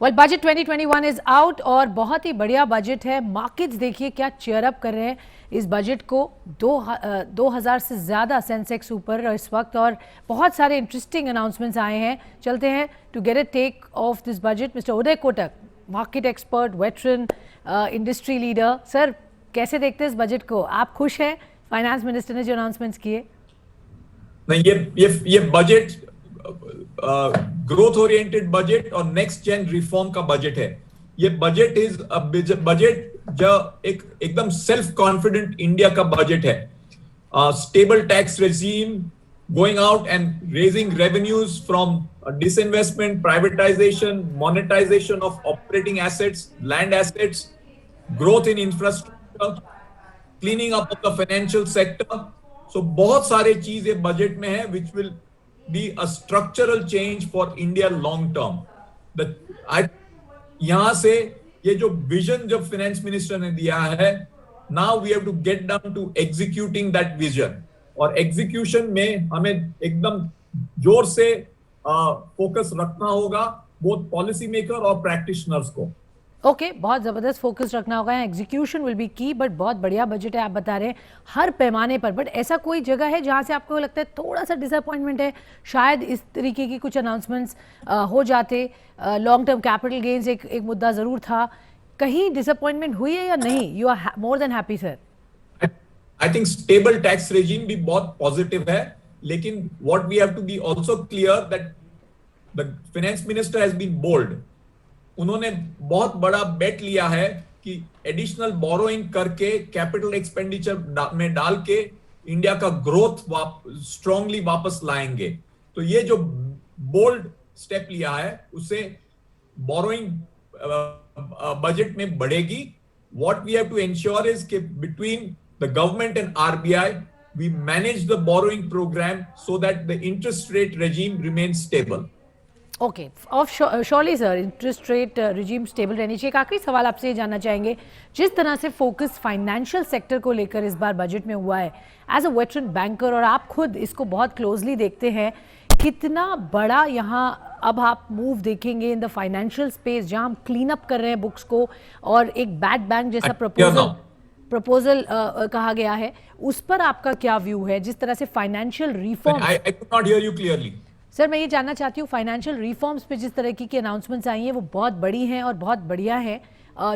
Well budget 2021 is out और बहुत ही बढ़िया बजट है। मार्केट्स देखिए क्या चेयर अप कर रहे हैं इस बजट को। 2000 से ज़्यादा सेंसेक्स ऊपर इस वक्त और बहुत सारे इंटरेस्टिंग अनाउंसमेंट्स आए हैं। चलते हैं to get a take of this budget mister Uday Kotak, market expert, veteran, industry leader. Sir कैसे देखते हैं इस बजट को? आप खुश हैं फाइनेंस मिनिस्टर ने जो अनाउंसमेंट्स किए? नहीं, ये बजट ग्रोथ ओरिएंटेड बजट और नेक्स्ट जेन रिफॉर्म का बजट है। ये बजट बजट जो एकदम सेल्फ कॉन्फिडेंट इंडिया का बजट है। Stable tax regime, going out and raising revenues from disinvestment, privatisation, monetisation of operating assets, land assets, growth in infrastructure, cleaning up of the financial sector. So बहुत सारे चीज ये budget में है which will be a structural change for India long term. यहां से ये जो विजन जब फाइनेंस मिनिस्टर ने दिया है, now we have to get down to executing that vision. और एग्जीक्यूशन में हमें एकदम जोर से फोकस रखना होगा, बोथ पॉलिसी मेकर और प्रैक्टिशनर्स को। ओके, बहुत ज़बरदस्त फोकस रखना होगा। एग्जीक्यूशन विल बी की, बट बहुत बढ़िया बजट है आप बता रहे हैं हर पैमाने पर। बट ऐसा कोई जगह है जहां से आपको लगता है थोड़ा सा डिसअपॉइंटमेंट है, शायद इस तरीके की कुछ अनाउंसमेंट्स हो जाते? लॉन्ग टर्म कैपिटल गेन्स एक मुद्दा ज़रूर था, कहीं डिसअपॉइंटमेंट हुई है या नहीं? You are more than happy sir? I think stable tax regime भी बहुत पॉजिटिव है, लेकिन what we have to be also clear that the finance minister has been bold. उन्होंने बहुत बड़ा बेट लिया है कि एडिशनल बोरोइंग करके कैपिटल एक्सपेंडिचर में डाल के इंडिया का ग्रोथ स्ट्रांगली वापस लाएंगे। तो ये जो बोल्ड स्टेप लिया है उससे बोरोइंग बजट में बढ़ेगी। What we have to ensure is कि between the government and RBI we manage the borrowing programme so that the interest rate regime remains stable. Okay, of surely sir, interest rate regime stable रहनी चाहिए। एक आखिरी सवाल आपसे ये जानना चाहेंगे, जिस तरह से फोकस फाइनेंशियल सेक्टर को लेकर इस बार बजट में हुआ है, एज अ वेटरन बैंकर और आप खुद इसको बहुत क्लोजली देखते हैं, कितना बड़ा यहाँ अब आप मूव देखेंगे इन द फाइनेंशियल स्पेस जहाँ हम क्लीन अप कर रहे हैं बुक्स को और एक बैड बैंक जैसा प्रपोजल कहा गया है, उस पर आपका क्या व्यू है? जिस तरह से financial reform, I could not here you clearly sir मैं ये जानना चाहती हूँ, फाइनेंशियल रिफॉर्म्स पे जिस तरह की अनाउंसमेंट्स आई हैं वो बहुत बड़ी हैं और बहुत बढ़िया है।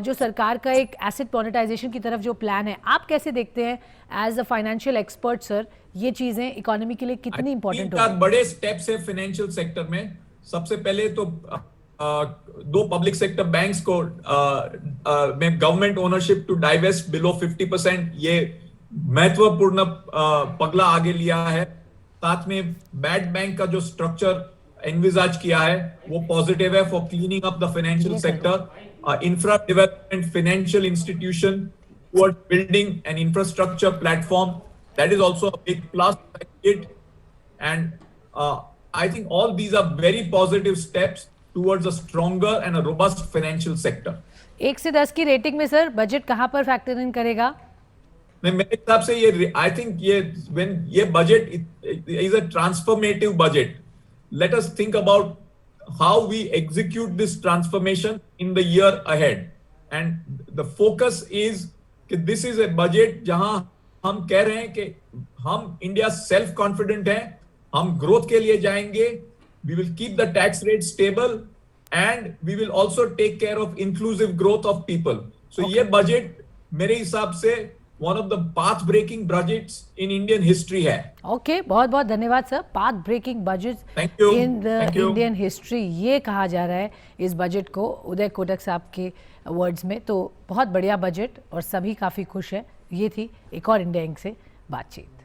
जो सरकार का एक एसेट मोनेटाइजेशन की तरफ जो प्लान है, आप कैसे देखते हैं as a financial expert sir, ये चीजें इकोनॉमी के लिए कितनी इंपॉर्टेंट है? बड़े स्टेप्स है फाइनेंशियल सेक्टर में। सबसे पहले तो दो पब्लिक सेक्टर बैंक्स को में government ownership to divest below 50%, ये महत्वपूर्ण पगला आगे लिया है। साथ में बैड बैंक का जो स्ट्रक्चर एनविजाज किया है वो पॉजिटिव है for cleaning up the financial sector. Infra development, financial institution towards building an infrastructure platform, that is also a big plus it. And I think all these are very positive steps towards a stronger and a robust financial sector. 1 से 10 की rating में sir budget कहां पर factor in करेगा? नहीं, मेरे हिसाब से ये आई थिंक ये budget is a transformative budget. Let us think about how we execute this transformation in the year ahead, and the focus is कि दिस इज अ बजट जहां हम कह रहे हैं कि हम इंडिया सेल्फ कॉन्फिडेंट है, हम ग्रोथ के लिए जाएंगे, we will keep the tax rate stable and we will also take care of inclusive growth of people. So ये बजट मेरे हिसाब से one of the path breaking budgets in Indian history है। ओके, बहुत बहुत धन्यवाद sir. Path breaking budget in the Indian history, ये कहा जा रहा है इस बजट को उदय कोटक साहब के वर्ड्स में। तो बहुत बढ़िया बजट और सभी काफ़ी खुश है। ये थी एक और इंडिया इंक से बातचीत।